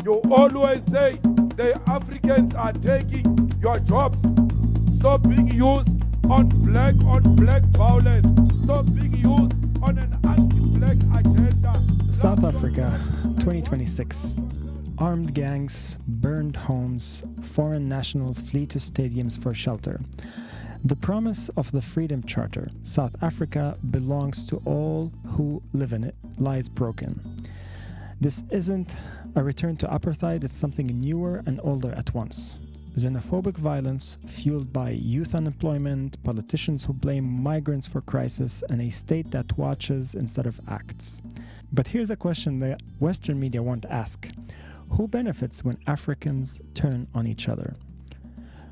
You always say the Africans are taking your jobs. Stop being used on black violence. Stop being used on an anti-black agenda. South Africa, 2026. Armed gangs, burned homes, foreign nationals flee to stadiums for shelter. The promise of the Freedom Charter, South Africa belongs to all who live in it, lies broken. This isn't a return to apartheid, it's something newer and older at once. Xenophobic violence fueled by youth unemployment, politicians who blame migrants for crisis, and a state that watches instead of acts. But here's a question that Western media won't ask. Who benefits when Africans turn on each other?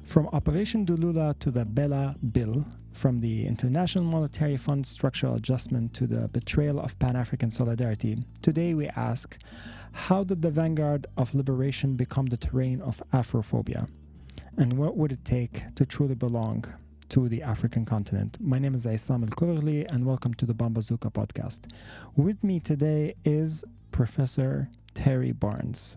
From Operation Dulula to the Bella Bill, from the International Monetary Fund structural adjustment to the betrayal of Pan-African solidarity, today we ask, how did the vanguard of liberation become the terrain of Afrophobia? And what would it take to truly belong to the African continent? My name is Islam Al-Kurli, and welcome to the Pambazuka Podcast. With me today is Professor Terri Barnes.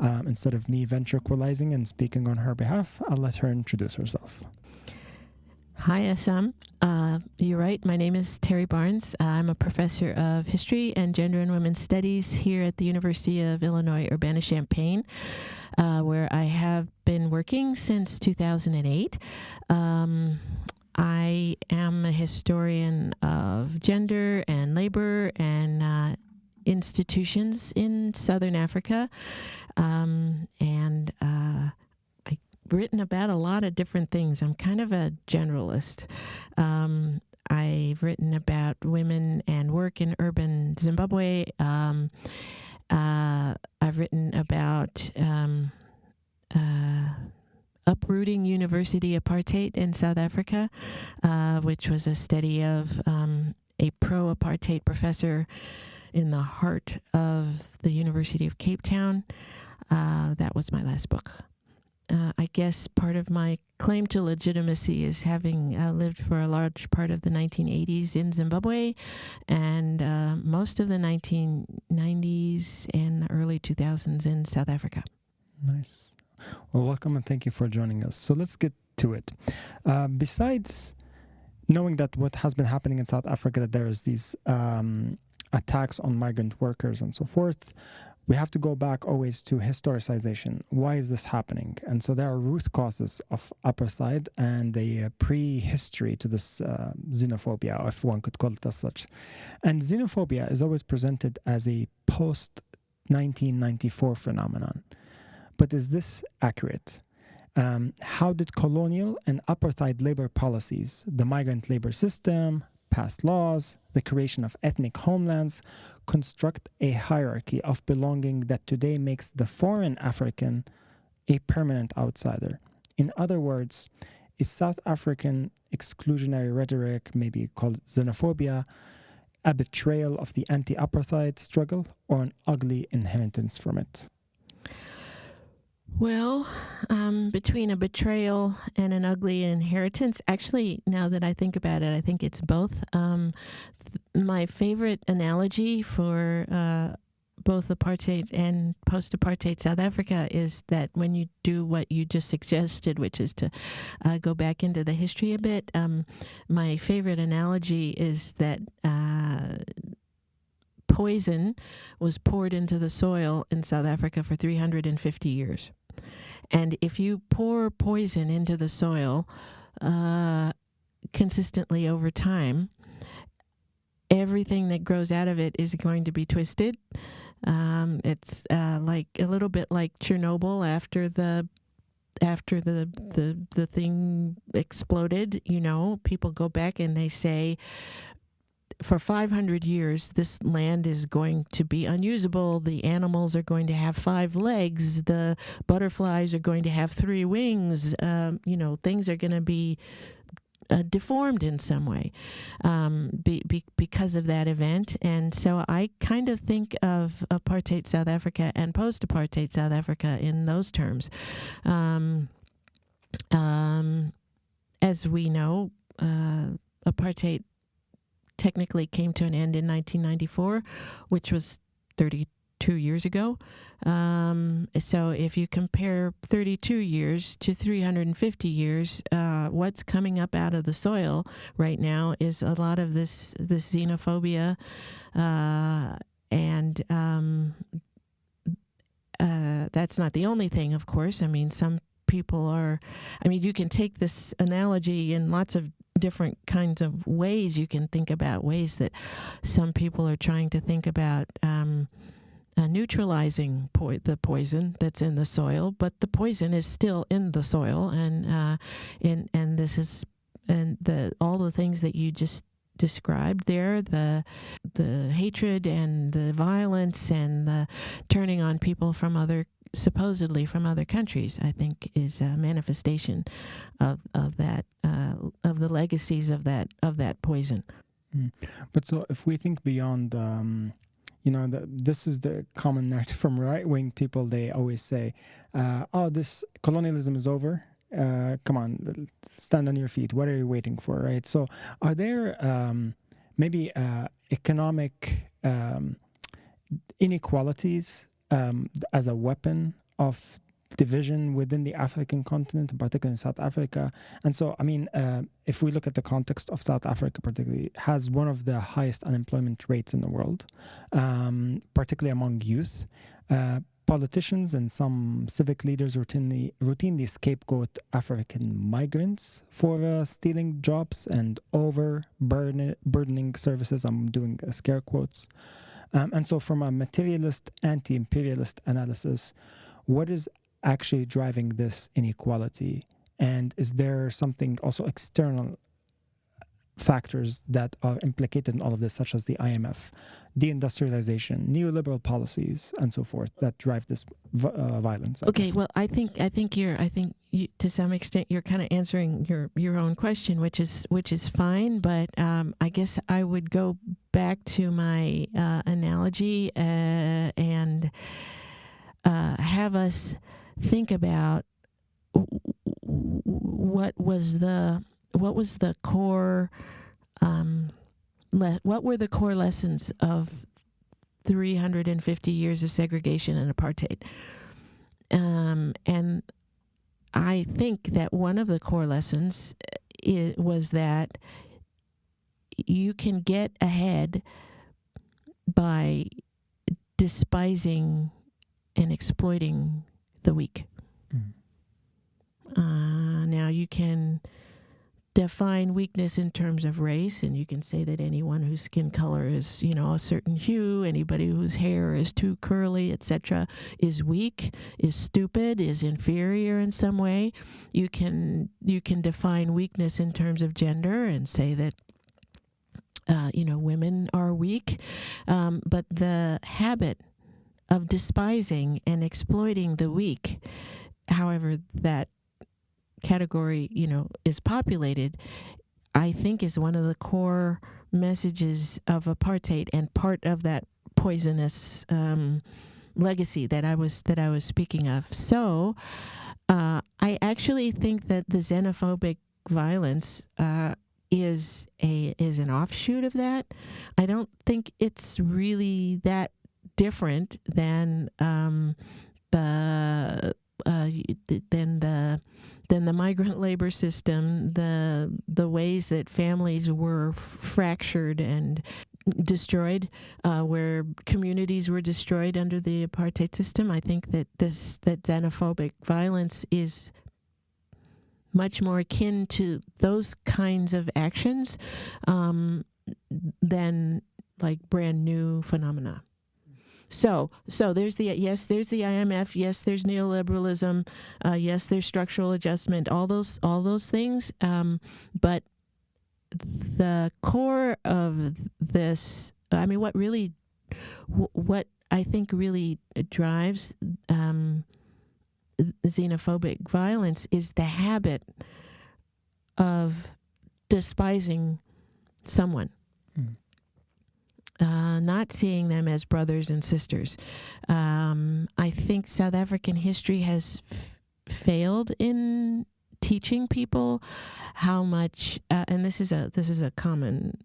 Instead of me ventriloquizing and speaking on her behalf, I'll let her introduce herself. Hi, Assam. You're right. My name is Terri Barnes. I'm a professor of history and gender and women's studies here at the University of Illinois Urbana-Champaign, where I have been working since 2008. I am a historian of gender and labor and institutions in Southern Africa. I've written about a lot of different things. I'm kind of a generalist. I've written about women and work in urban Zimbabwe. I've written about uprooting university apartheid in South Africa, which was a study of a pro-apartheid professor in the heart of the University of Cape Town. That was my last book. I guess part of my claim to legitimacy is having lived for a large part of the 1980s in Zimbabwe and most of the 1990s and the early 2000s in South Africa. Nice. Well, welcome and thank you for joining us. So let's get to it. Besides knowing that what has been happening in South Africa, that there is these attacks on migrant workers and so forth, we have to go back always to historicization. Why is this happening? And so there are root causes of apartheid and a prehistory to this xenophobia, if one could call it as such. And xenophobia is always presented as a post-1994 phenomenon. But is this accurate? How did colonial and apartheid labor policies, the migrant labor system, past laws, the creation of ethnic homelands, construct a hierarchy of belonging that today makes the foreign African a permanent outsider? In other words, is South African exclusionary rhetoric, maybe called xenophobia, a betrayal of the anti-apartheid struggle or an ugly inheritance from it? Well, between a betrayal and an ugly inheritance, actually, now that I think about it, I think it's both. My favorite analogy for both apartheid and post-apartheid South Africa is that when you do what you just suggested, which is to go back into the history a bit, my favorite analogy is that poison was poured into the soil in South Africa for 350 years. And if you pour poison into the soil consistently over time, everything that grows out of it is going to be twisted. It's like a little bit like Chernobyl after the thing exploded. You know, people go back and they say, for 500 years, this land is going to be unusable. The animals are going to have 5 legs. The butterflies are going to have 3 wings. Things are going to be deformed in some way because of that event. And so I kind of think of apartheid South Africa and post-apartheid South Africa in those terms. As we know, apartheid technically came to an end in 1994, which was 32 2 years ago. So if you compare 32 years to 350 years, what's coming up out of the soil right now is a lot of this xenophobia, and that's not the only thing, of course. I mean, some people you can take this analogy in lots of different kinds of ways. You can think about ways that some people are trying to think about neutralizing the poison that's in the soil, but the poison is still in the soil, and all the things that you just described there, the hatred and the violence and the turning on people supposedly from other countries, I think, is a manifestation of that of the legacies of that poison. But so if we think beyond, this is the common narrative from right-wing people. They always say, this colonialism is over. Come on, stand on your feet. What are you waiting for, right? So are there maybe economic inequalities as a weapon of division within the African continent, particularly in South Africa? And so, if we look at the context of South Africa particularly, has one of the highest unemployment rates in the world, particularly among youth. Politicians and some civic leaders routinely scapegoat African migrants for stealing jobs and overburdening services. I'm doing scare quotes. And so from a materialist, anti-imperialist analysis, what is actually driving this inequality? And is there something also external factors that are implicated in all of this, such as the IMF, deindustrialization, neoliberal policies, and so forth, that drive this violence? Okay, well, I think you, to some extent, you're kind of answering your own question, which is fine. But I guess I would go back to my analogy and have us think about what were the core lessons of 350 years of segregation and apartheid. And I think that one of the core lessons was that you can get ahead by despising and exploiting the weak. Now you can define weakness in terms of race, and you can say that anyone whose skin color is, a certain hue, anybody whose hair is too curly, etc., is weak, is stupid, is inferior in some way. You can define weakness in terms of gender and say that women are weak, but the habit of despising and exploiting the weak, however that category, is populated, I think is one of the core messages of apartheid and part of that poisonous legacy that I was speaking of. So I actually think that the xenophobic violence is an offshoot of that. I don't think it's really that different than the migrant labor system, the ways that families were fractured and destroyed, where communities were destroyed under the apartheid system. I think that that xenophobic violence is much more akin to those kinds of actions than like brand new phenomena. So there's the IMF, yes, there's neoliberalism, yes, there's structural adjustment, all those things. But the core of this, what I think really drives xenophobic violence is the habit of despising someone. Not seeing them as brothers and sisters. I think South African history has failed in teaching people how much, and this is a common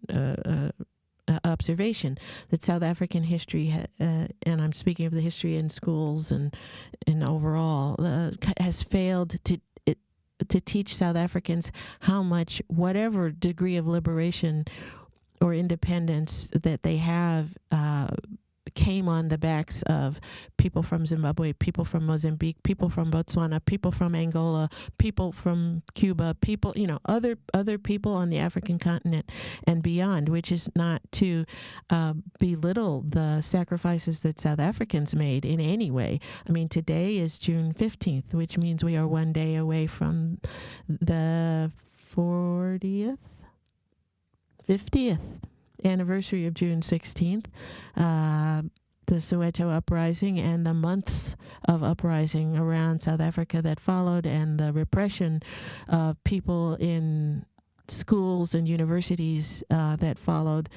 observation that South African history, and I'm speaking of the history in schools and overall, has failed to teach South Africans how much whatever degree of liberation or independence that they have came on the backs of people from Zimbabwe, people from Mozambique, people from Botswana, people from Angola, people from Cuba, people, other people on the African continent and beyond, which is not to belittle the sacrifices that South Africans made in any way. I mean, today is June 15th, which means we are one day away from the 50th anniversary of June 16th, the Soweto uprising and the months of uprising around South Africa that followed, and the repression of people in schools and universities that followed.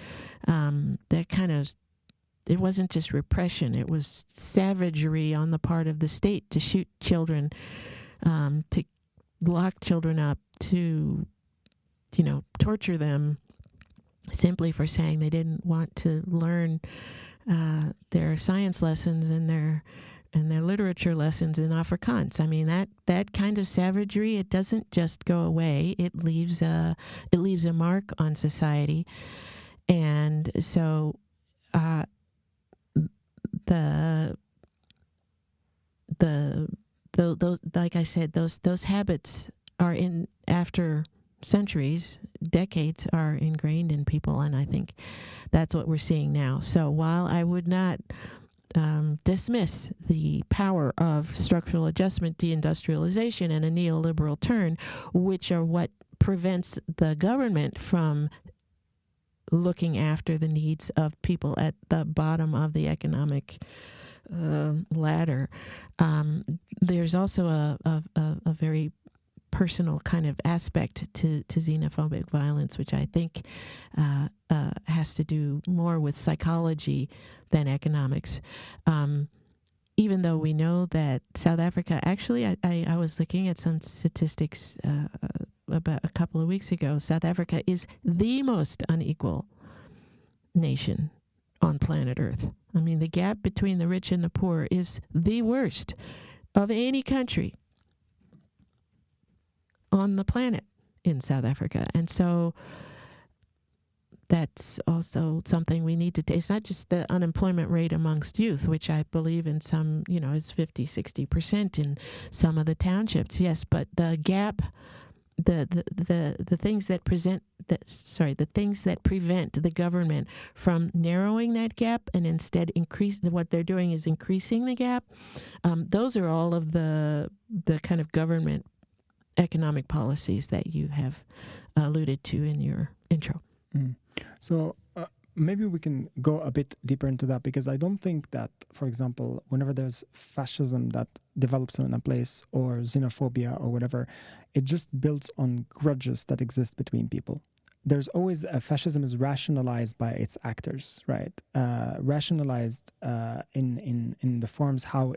It wasn't just repression, it was savagery on the part of the state to shoot children, to lock children up, to, torture them simply for saying they didn't want to learn their science lessons and their literature lessons in Afrikaans. I mean, that kind of savagery, it doesn't just go away. It leaves a mark on society, and so those like I said, those habits are in after centuries, decades are ingrained in people, and I think that's what we're seeing now. So while I would not dismiss the power of structural adjustment, deindustrialization, and a neoliberal turn, which are what prevents the government from looking after the needs of people at the bottom of the economic ladder, there's also a very personal kind of aspect to xenophobic violence, which I think has to do more with psychology than economics. Even though we know that South Africa, actually, I was looking at some statistics about a couple of weeks ago. South Africa is the most unequal nation on planet Earth. I mean, the gap between the rich and the poor is the worst of any country on the planet in South Africa. And so that's also something we need to it's not just the unemployment rate amongst youth, which I believe in some, it's 50-60% in some of the townships, yes, but the gap, the things that the things that prevent the government from narrowing that gap and instead what they're doing is increasing the gap. Those are all of the kind of government economic policies that you have alluded to in your intro. So maybe we can go a bit deeper into that, because I don't think that, for example, whenever there's fascism that develops in a place, or xenophobia or whatever, it just builds on grudges that exist between people. There's always fascism is rationalized by its actors, right? Rationalized in the forms how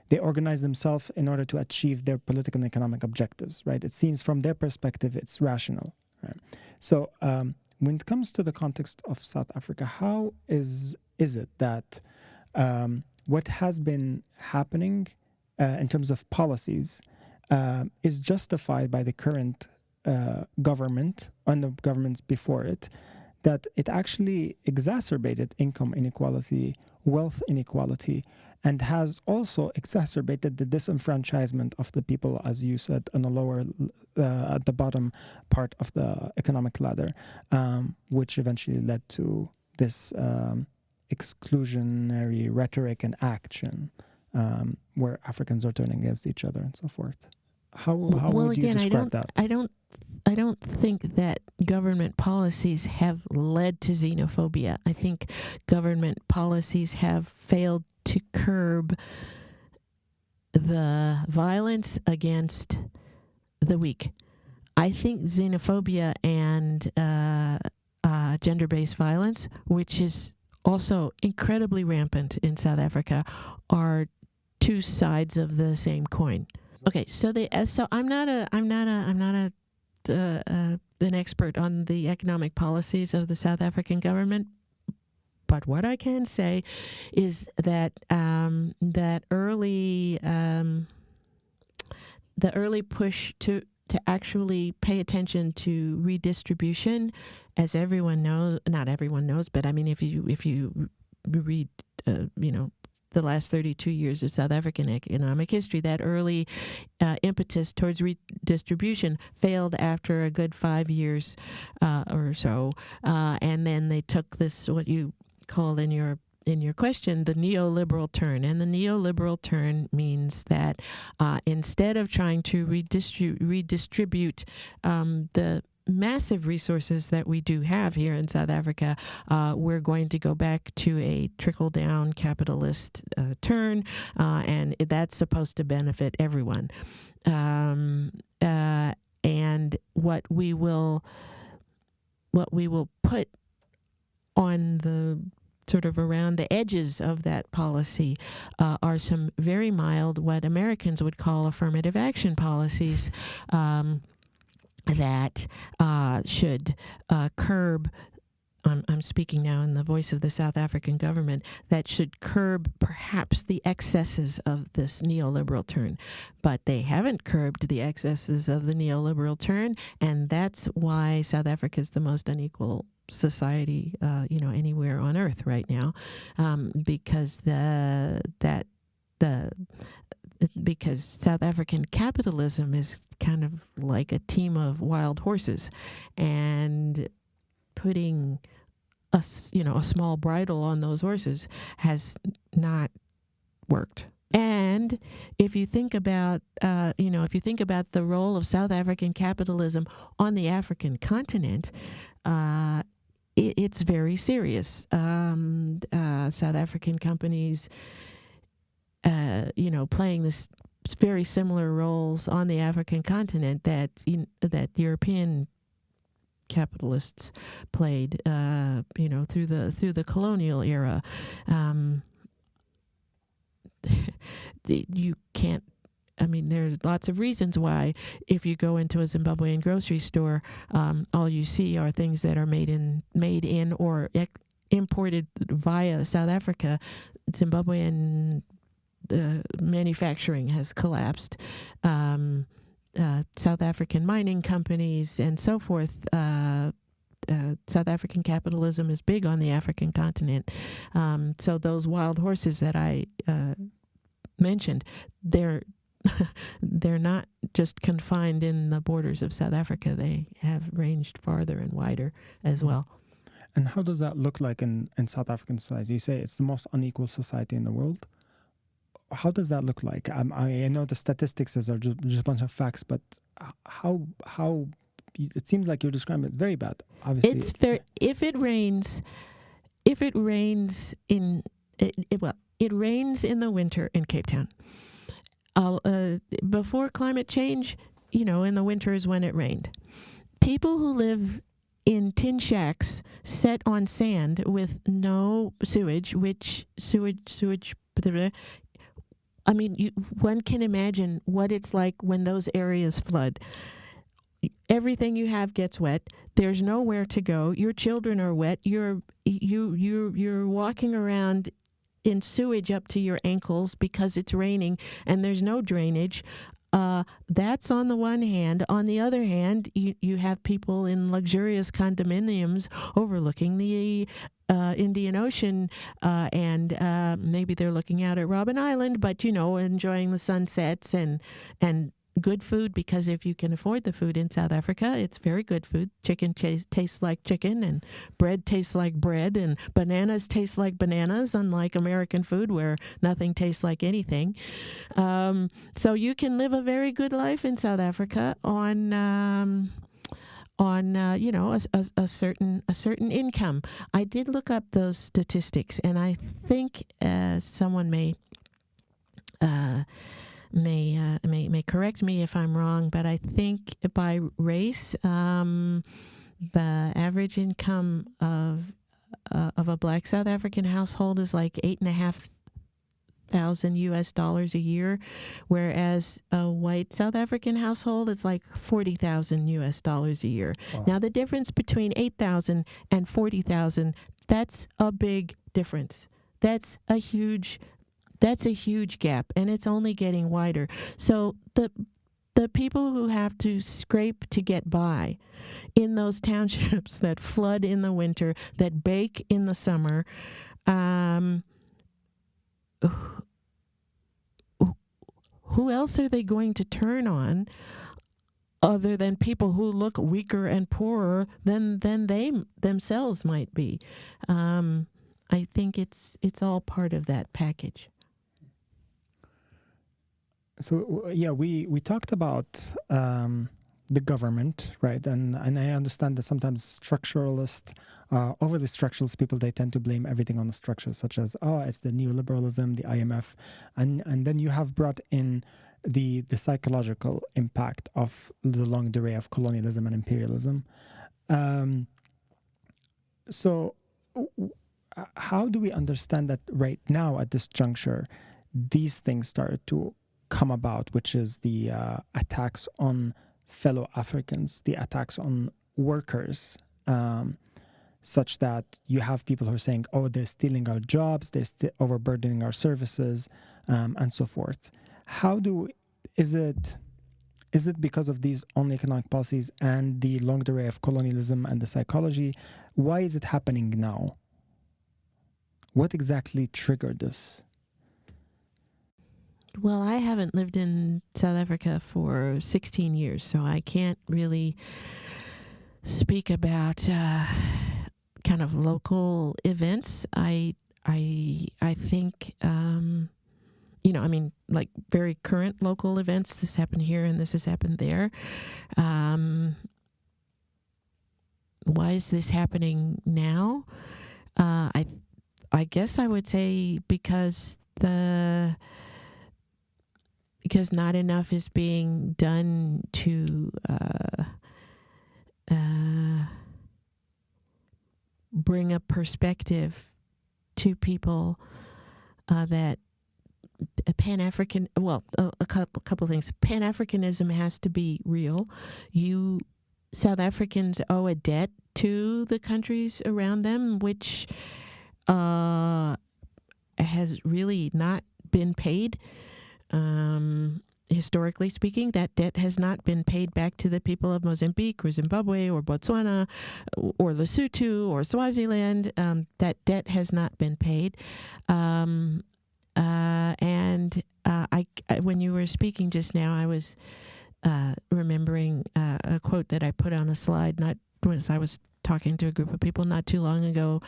they organize themselves in order to achieve their political and economic objectives, right? It seems from their perspective, it's rational, right? So when it comes to the context of South Africa, how is it that what has been happening in terms of policies is justified by the current government and the governments before it, that it actually exacerbated income inequality, wealth inequality, and has also exacerbated the disenfranchisement of the people, as you said, on the lower, at the bottom part of the economic ladder, which eventually led to this exclusionary rhetoric and action, where Africans are turning against each other and so forth. How would you describe that? I don't think that government policies have led to xenophobia. I think government policies have failed to curb the violence against the weak. I think xenophobia and gender-based violence, which is also incredibly rampant in South Africa, are two sides of the same coin. Okay, so I'm not a an expert on the economic policies of the South African government. But what I can say is that the early push to actually pay attention to redistribution, as everyone knows, not everyone knows, but I mean, if you read, the last 32 years of South African economic history, that early impetus towards redistribution failed after a good 5 years or so, and then they took this, what you called in your question, the neoliberal turn. And the neoliberal turn means that instead of trying to redistribute the massive resources that we do have here in South Africa, we're going to go back to a trickle-down capitalist turn, and that's supposed to benefit everyone. And what we will put on the sort of around the edges of that policy are some very mild, what Americans would call affirmative action policies, that should curb, I'm speaking now in the voice of the South African government, that should curb perhaps the excesses of this neoliberal turn. But they haven't curbed the excesses of the neoliberal turn, and that's why South Africa is the most unequal society, anywhere on earth right now, because because South African capitalism is kind of like a team of wild horses, and putting a small bridle on those horses has not worked. And if you think about, the role of South African capitalism on the African continent, it's very serious. South African companies, playing this very similar roles on the African continent that European capitalists played, through the colonial era. You can't. I mean, there's lots of reasons why, if you go into a Zimbabwean grocery store, all you see are things that are made in or imported via South Africa. Zimbabwean manufacturing has collapsed. South African mining companies and so forth. South African capitalism is big on the African continent. So those wild horses that I mentioned, they're not just confined in the borders of South Africa. They have ranged farther and wider as well. And how does that look like in South African society? You say it's the most unequal society in the world. How does that look like? I know the statistics are just a bunch of facts, but how it seems like you're describing it very bad. Obviously, it's very. If it rains in it rains in the winter in Cape Town. Before climate change, in the winter is when it rained. People who live in tin shacks set on sand with no sewage, I mean, one can imagine what it's like when those areas flood. Everything you have gets wet. There's nowhere to go. Your children are wet. You're walking around in sewage up to your ankles because it's raining and there's no drainage. That's on the one hand. On the other hand, you have people in luxurious condominiums overlooking the Indian Ocean, and maybe they're looking out at Robben Island, but enjoying the sunsets and good food, because if you can afford the food in South Africa, it's very good food. Chicken tastes like chicken, and bread tastes like bread, and bananas taste like bananas, unlike American food where nothing tastes like anything. So you can live a very good life in South Africa on a certain income. I did look up those statistics, and I think someone may correct me if I'm wrong, but I think by race, the average income of a Black South African household is like $5,000 US a year, whereas a white South African household, it's like $40,000 US a year. Wow. Now, the difference between 8,000 and 40,000, that's a big difference. That's a huge gap, and it's only getting wider. So the people who have to scrape to get by in those townships that flood in the winter, that bake in the summer, who else are they going to turn on other than people who look weaker and poorer than they themselves might be? I think it's all part of that package. So we talked about the government, right? And I understand that sometimes structuralist, overly structuralist people, they tend to blame everything on the structure, such as it's the neoliberalism, the IMF, and then you have brought in the psychological impact of the longue durée of colonialism and imperialism. So how do we understand that right now at this juncture, these things started to come about, which is the attacks on fellow Africans, the attacks on workers, such that you have people who are saying, they're stealing our jobs, they're overburdening our services, and so forth. Is it because of these only economic policies and the longue durée of colonialism and the psychology? Why is it happening now? What exactly triggered this? Well, I haven't lived in South Africa for 16 years, so I can't really speak about kind of local events. I think, like very current local events. This happened here and this has happened there. Why is this happening now? I guess I would say because not enough is being done to bring a perspective to people that Pan-African, a couple things. Pan-Africanism has to be real. You South Africans owe a debt to the countries around them, which has really not been paid. Historically speaking, that debt has not been paid back to the people of Mozambique or Zimbabwe or Botswana or Lesotho or Swaziland. That debt has not been paid. When you were speaking just now, I was remembering a quote that I put on a slide, not as I was talking to a group of people not too long ago,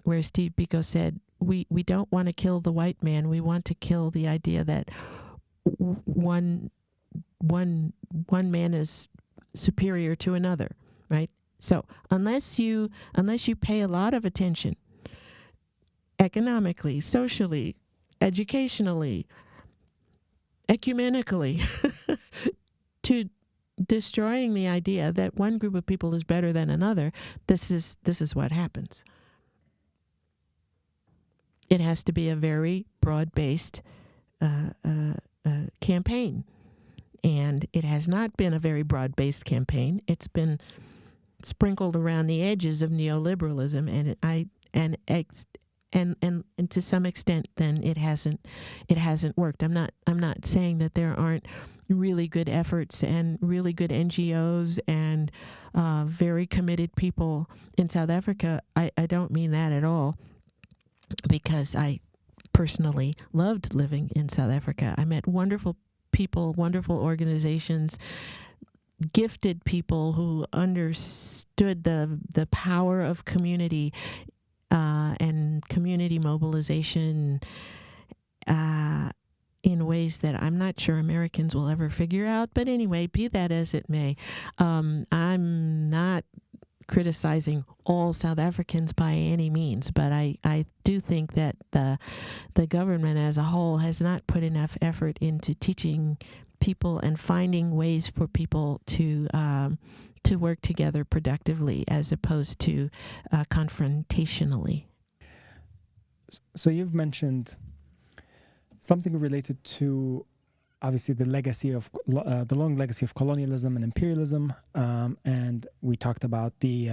where Steve Biko said, we don't want to kill the white man. We want to kill the idea that one man is superior to another, right? So unless you pay a lot of attention economically, socially, educationally, ecumenically to destroying the idea that one group of people is better than another, this is what happens. It has to be a very broad-based campaign, and it has not been a very broad-based campaign. It's been sprinkled around the edges of neoliberalism, and to some extent, then it hasn't worked. I'm not saying that there aren't really good efforts and really good NGOs and very committed people in South Africa. I don't mean that at all, because I personally loved living in South Africa. I met wonderful people, wonderful organizations, gifted people who understood the power of community and community mobilization in ways that I'm not sure Americans will ever figure out. But anyway, be that as it may, I'm not criticizing all South Africans by any means, but I do think that the government as a whole has not put enough effort into teaching people and finding ways for people to work together productively as opposed to confrontationally. So you've mentioned something related to obviously the legacy of the long legacy of colonialism and imperialism, and we talked about the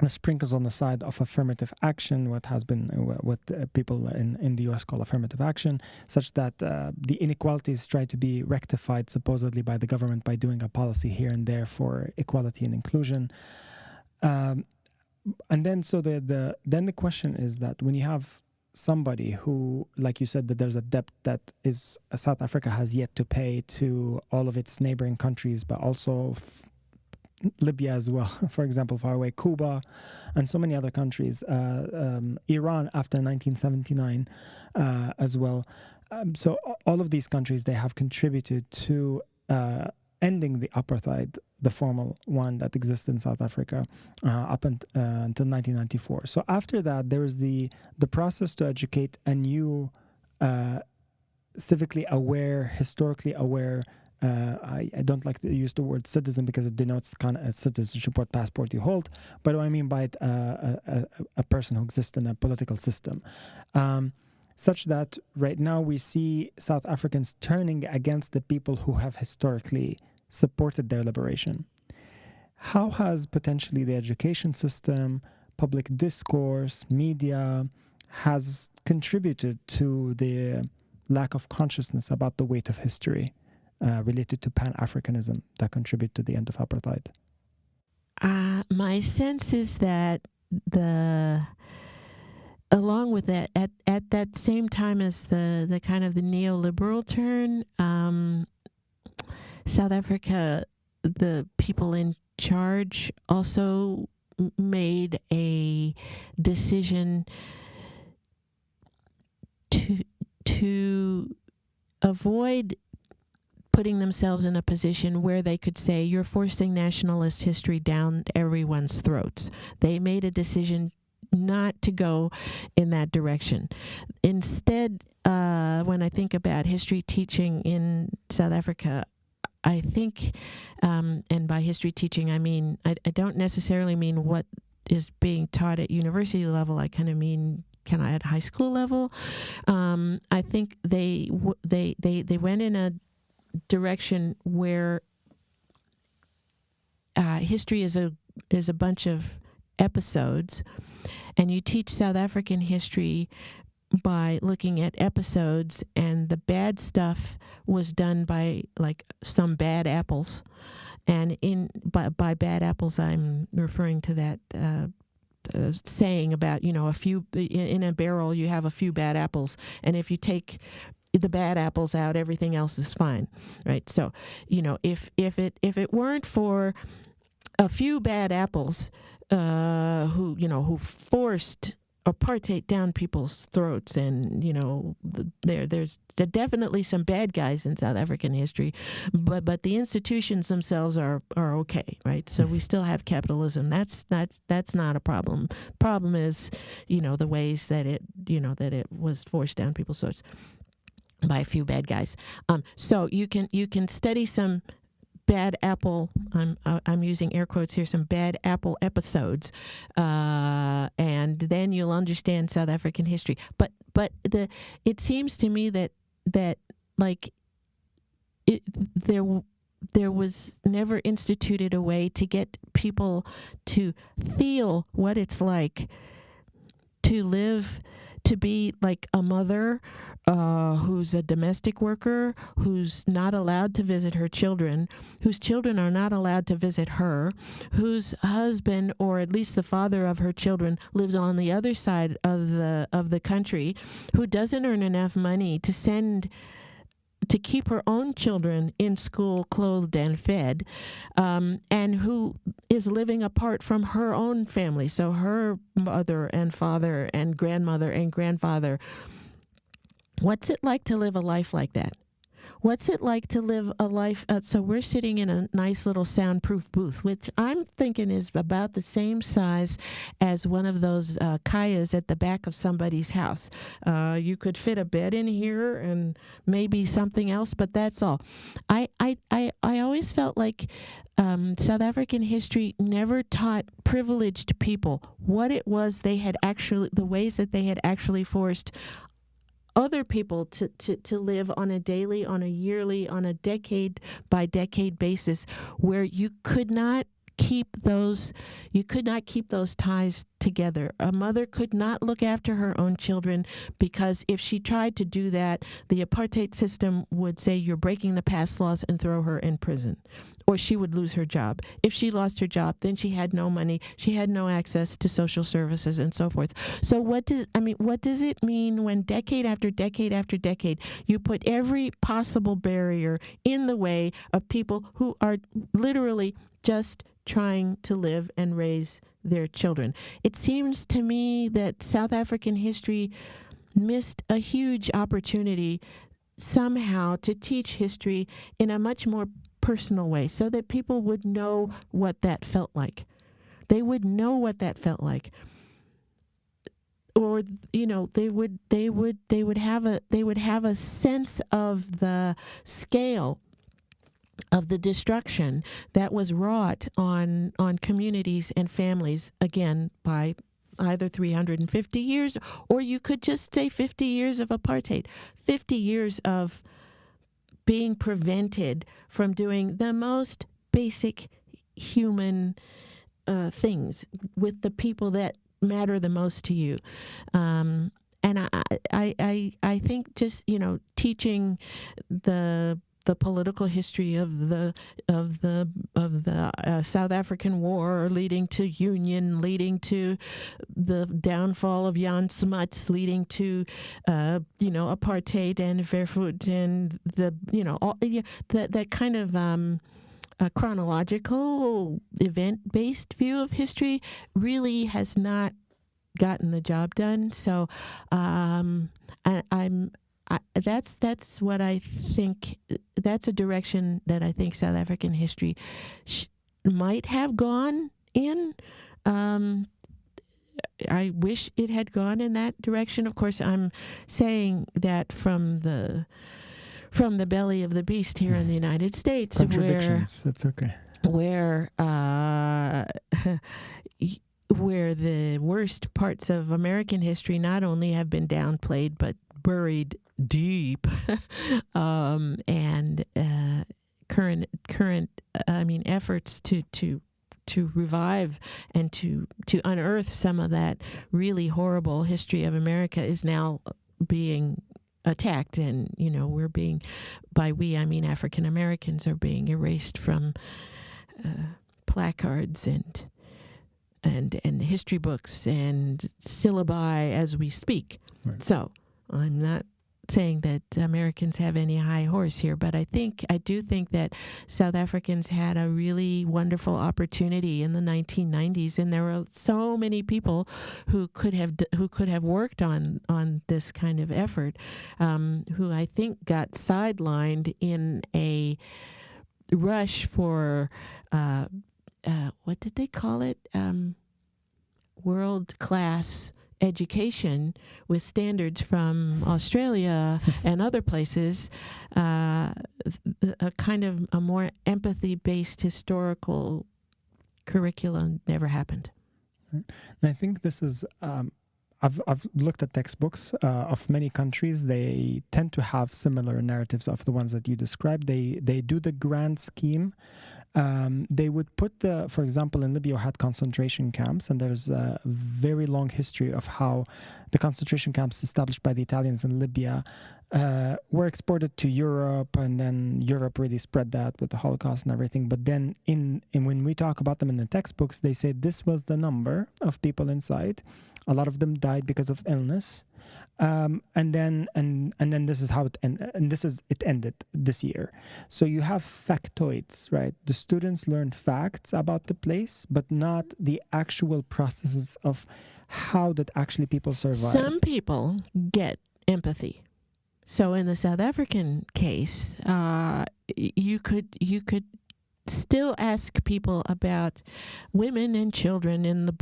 sprinkles on the side of affirmative action, what has been what people in the US call affirmative action, such that the inequalities try to be rectified supposedly by the government by doing a policy here and there for equality and inclusion. And then so the question is that when you have somebody who, like you said, that there's a debt that is South Africa has yet to pay to all of its neighboring countries, but also Libya as well, for example, far away, Cuba, and so many other countries, Iran after 1979 as well. So all of these countries, they have contributed to ending the apartheid, the formal one that exists in South Africa up until 1994. So after that, there is the process to educate a new civically aware, historically aware, I don't like to use the word citizen because it denotes kind of a citizenship, what passport you hold, but what I mean by it, a person who exists in a political system. Such that right now we see South Africans turning against the people who have historically supported their liberation. How has potentially the education system, public discourse, media has contributed to the lack of consciousness about the weight of history related to Pan-Africanism that contribute to the end of apartheid? My sense is that along with that, at that same time as the kind of the neoliberal turn, South Africa, the people in charge also made a decision to avoid putting themselves in a position where they could say, you're forcing nationalist history down everyone's throats. They made a decision not to go in that direction. Instead, when I think about history teaching in South Africa, I think, and by history teaching, I mean, I don't necessarily mean what is being taught at university level. I kind of mean at high school level. I think they went in a direction where history is a bunch of episodes, and you teach South African history by looking at episodes, and the bad stuff was done by like some bad apples, and by bad apples I'm referring to that saying about, a few in a barrel you have a few bad apples, and if you take the bad apples out, everything else is fine, right? So if it weren't for a few bad apples who forced apartheid down people's throats, and there's definitely some bad guys in South African history, but the institutions themselves are okay, right? So we still have capitalism. That's not a problem. Problem is the ways that it was forced down people's throats by a few bad guys. So you can study some bad apple, I'm using air quotes here, some bad apple episodes, and then you'll understand South African history. But it seems to me that like there was never instituted a way to get people to feel what it's like to live, to be like a mother who's a domestic worker, who's not allowed to visit her children, whose children are not allowed to visit her, whose husband, or at least the father of her children, lives on the other side of the country, who doesn't earn enough money to keep her own children in school, clothed and fed, and who is living apart from her own family. So her mother and father and grandmother and grandfather. What's it like to live a life like that? What's it like to live a life? So we're sitting in a nice little soundproof booth, which I'm thinking is about the same size as one of those kayas at the back of somebody's house. You could fit a bed in here and maybe something else, but that's all. I always felt like South African history never taught privileged people what it was they had actually, the ways that they had actually forced other people to live on a daily, on a yearly, on a decade by decade basis, where you could not keep those ties together. A mother could not look after her own children, because if she tried to do that, the apartheid system would say you're breaking the past laws and throw her in prison, or she would lose her job. If she lost her job, then she had no money, she had no access to social services and so forth. So what does it mean when decade after decade after decade you put every possible barrier in the way of people who are literally just trying to live and raise their children? It seems to me that South African history missed a huge opportunity somehow to teach history in a much more personal way, so that people would know what that felt like. They would know what that felt like, or they would have a sense of the scale of the destruction that was wrought on communities and families, again, by either 350 years, or you could just say 50 years of apartheid, 50 years of being prevented from doing the most basic human things with the people that matter the most to you. And I think just teaching the political history of the South African War, leading to Union, leading to the downfall of Jan Smuts, leading to apartheid and Vervoet, and that kind of a chronological event-based view of history really has not gotten the job done. So that's what I think. That's a direction that I think South African history might have gone in. I wish it had gone in that direction. Of course, I'm saying that from the belly of the beast here in the United States, Contradictions. That's okay. Where the worst parts of American history not only have been downplayed but buried deep, and current efforts to revive and to unearth some of that really horrible history of America is now being attacked, and we're being, by we I mean African Americans, are being erased from placards and history books and syllabi as we speak. Right. So I'm not saying that Americans have any high horse here, but I do think that South Africans had a really wonderful opportunity in the 1990s, and there were so many people who could have worked on this kind of effort, who I think got sidelined in a rush for what did they call it? World-class education with standards from Australia and other places, a kind of a more empathy-based historical curriculum never happened. And I think this is, I've looked at textbooks of many countries. They tend to have similar narratives of the ones that you described. They do the grand scheme. They would put for example, in Libya, we had concentration camps, and there's a very long history of how the concentration camps established by the Italians in Libya were exported to Europe, and then Europe really spread that with the Holocaust and everything. But then when we talk about them in the textbooks, they say this was the number of people inside. A lot of them died because of illness. And then this is how it ended, and it ended this year. So you have factoids, right? The students learned facts about the place, but not the actual processes of how did actually people survive. Some people get empathy. So in the South African case, you could still ask people about women and children in the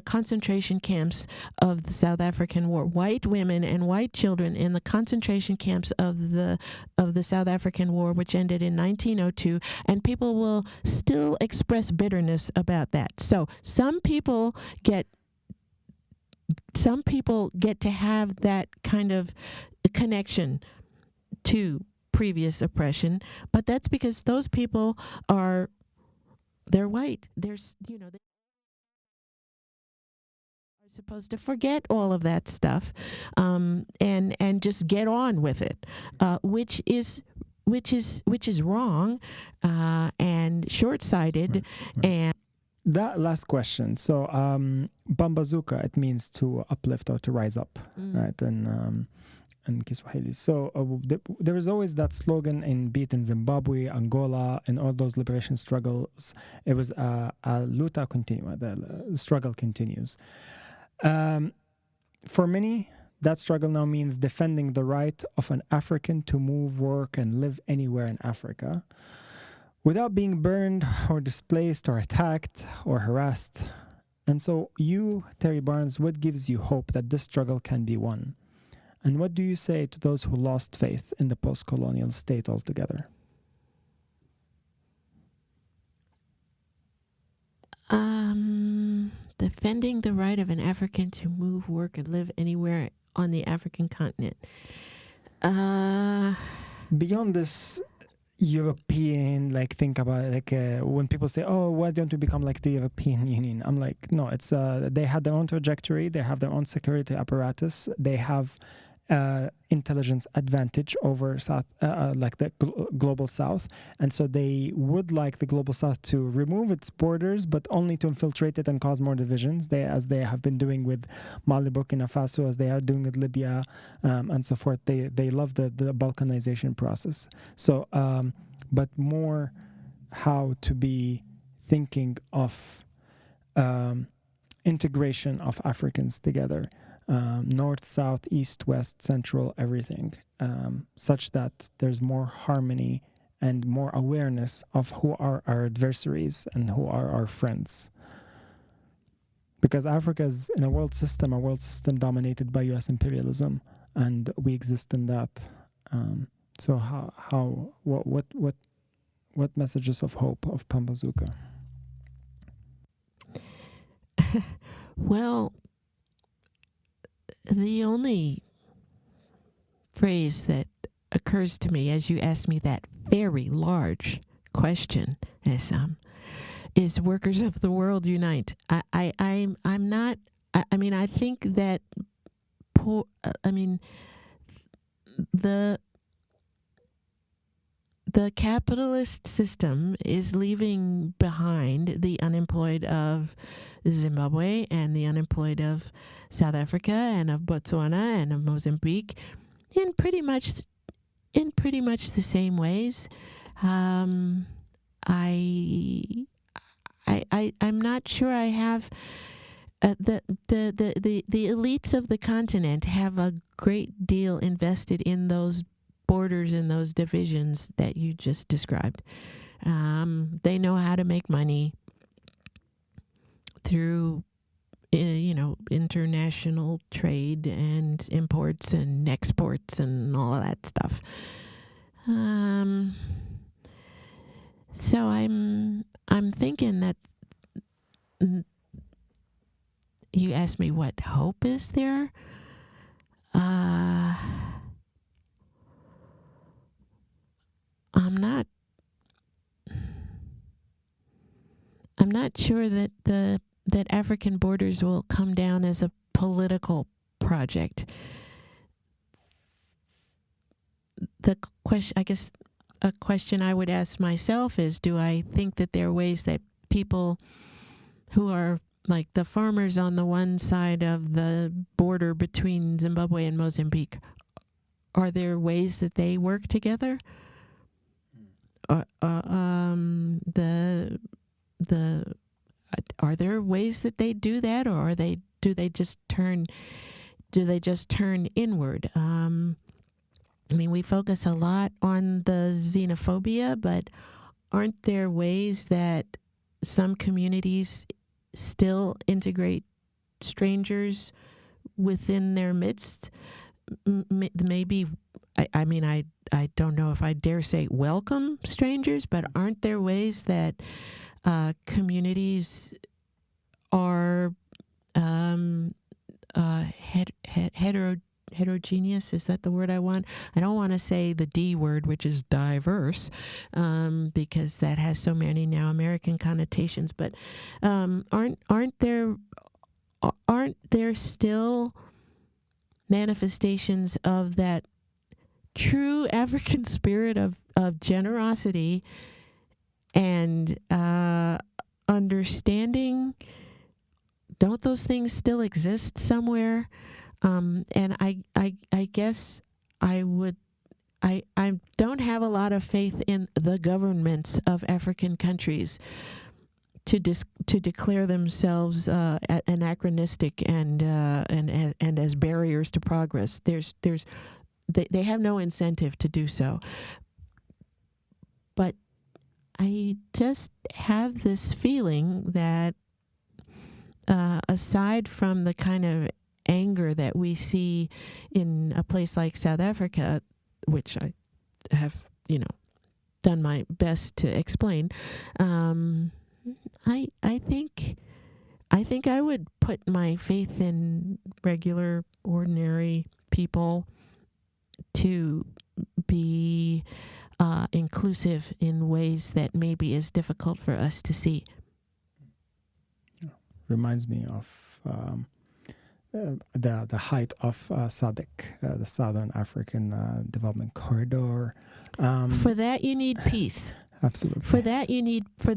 concentration camps of the South African War, white women and white children in the concentration camps of the South African War, which ended in 1902, and people will still express bitterness about that. So some people get to have that kind of connection to previous oppression, but that's because those people they're white. There's, they are supposed to forget all of that stuff, and just get on with it, which is wrong, and short-sighted. Right. And that last question. So, Pambazuka, it means to uplift or to rise up, right? And Kiswahili. So there was always that slogan in beat in Zimbabwe, Angola, and all those liberation struggles. It was a luta continua. The struggle continues. For many, that struggle now means defending the right of an African to move, work, and live anywhere in Africa without being burned or displaced or attacked or harassed. And so you, Terri Barnes, what gives you hope that this struggle can be won? And what do you say to those who lost faith in the post-colonial state altogether? Defending the right of an African to move, work, and live anywhere on the African continent. Beyond this European, think about it, when people say, oh, why don't we become like the European Union? I'm like, no, it's they had their own trajectory, they have their own security apparatus, they have intelligence advantage over South, the global South, and so they would like the global South to remove its borders, but only to infiltrate it and cause more divisions. As they have been doing with Mali, Burkina Faso, as they are doing with Libya, and so forth. They love the balkanization process. So, but more how to be thinking of integration of Africans together. North, south, east, west, central, everything, such that there's more harmony and more awareness of who are our adversaries and who are our friends. Because Africa is in a world system dominated by U.S. imperialism, and we exist in that. So what messages of hope of Pambazuka? Well, the only phrase that occurs to me as you ask me that very large question is "workers of the world unite." I'm not. I think that the capitalist system is leaving behind the unemployed of Zimbabwe and the unemployed of South Africa and of Botswana and of Mozambique in pretty much the same ways. I'm not sure I have the elites of the continent have a great deal invested in those borders and those divisions that you just described. They know how to make money through international trade and imports and exports and all of that stuff. So I'm thinking that you asked me what hope is there. I'm not sure that that African borders will come down as a political project. The question, I guess, a question I would ask myself is, do I think that there are ways that people who are like the farmers on the one side of the border between Zimbabwe and Mozambique, are there ways that they work together? Are there ways that they do that, or do they just turn inward? We focus a lot on the xenophobia, but aren't there ways that some communities still integrate strangers within their midst? Maybe, I don't know if I dare say welcome strangers, but aren't there ways that communities are heterogeneous. Is that the word I want? I don't want to say the D word, which is diverse, because that has so many now American connotations. But aren't there still manifestations of that true African spirit of generosity and understanding? Don't those things still exist somewhere? And I guess I don't have a lot of faith in the governments of African countries to declare themselves anachronistic and as barriers to progress. They have no incentive to do so. But I just have this feeling that aside from the kind of anger that we see in a place like South Africa, which I have, done my best to explain, I think I would put my faith in regular, ordinary people to be inclusive in ways that maybe is difficult for us to see. Reminds me of the height of SADC, the Southern African Development Corridor. For that, you need peace. Absolutely. For that, you need peace. For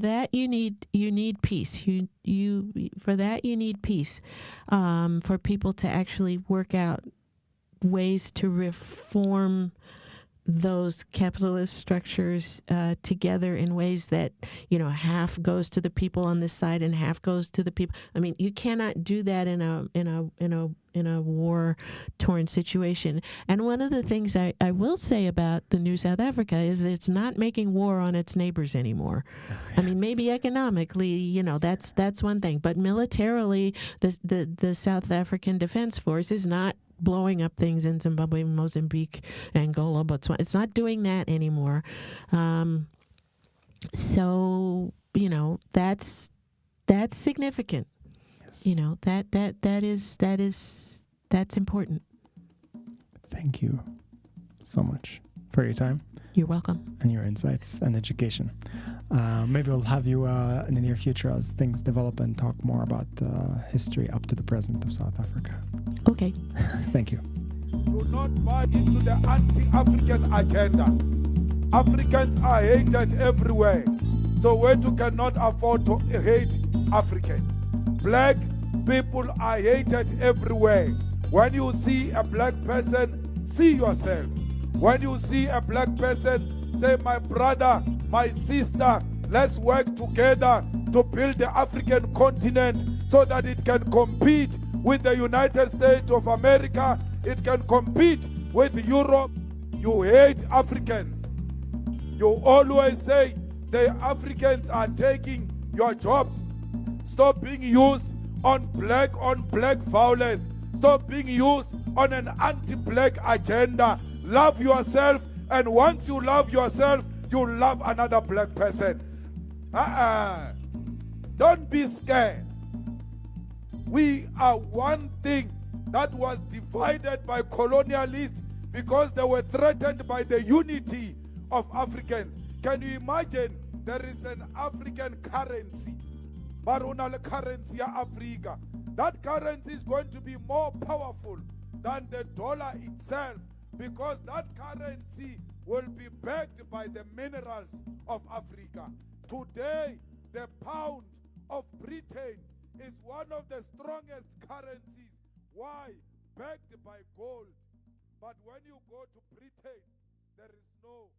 that, you need peace. For people to actually work out ways to reform those capitalist structures together in ways that, half goes to the people on this side and half goes to the people. I mean, you cannot do that in a war-torn situation. And one of the things I will say about the new South Africa is that it's not making war on its neighbors anymore. I mean, maybe economically, that's one thing, but militarily, the South African Defense Force is not blowing up things in Zimbabwe, Mozambique, Angola, Botswana. It's not doing that anymore. So, that's significant. Yes. That's important. Thank you so much for your time. You're welcome. And your insights and education. Maybe we'll have you in the near future as things develop and talk more about history up to the present of South Africa. Okay. Thank you. Do not buy into the anti-African agenda. Africans are hated everywhere. So Wetu cannot afford to hate Africans. Black people are hated everywhere. When you see a black person, see yourself. When you see a black person, say, my brother, my sister, let's work together to build the African continent so that it can compete with the United States of America. It can compete with Europe. You hate Africans. You always say the Africans are taking your jobs. Stop being used on black violence. Stop being used on an anti-black agenda. Love yourself, and once you love yourself, you love another black person. Don't be scared. We are one thing that was divided by colonialists because they were threatened by the unity of Africans. Can you imagine there is an African currency, Barunal currency of Africa? That currency is going to be more powerful than the dollar itself, because that currency will be backed by the minerals of Africa. Today, the pound of Britain is one of the strongest currencies. Why? Backed by gold. But when you go to Britain, there is no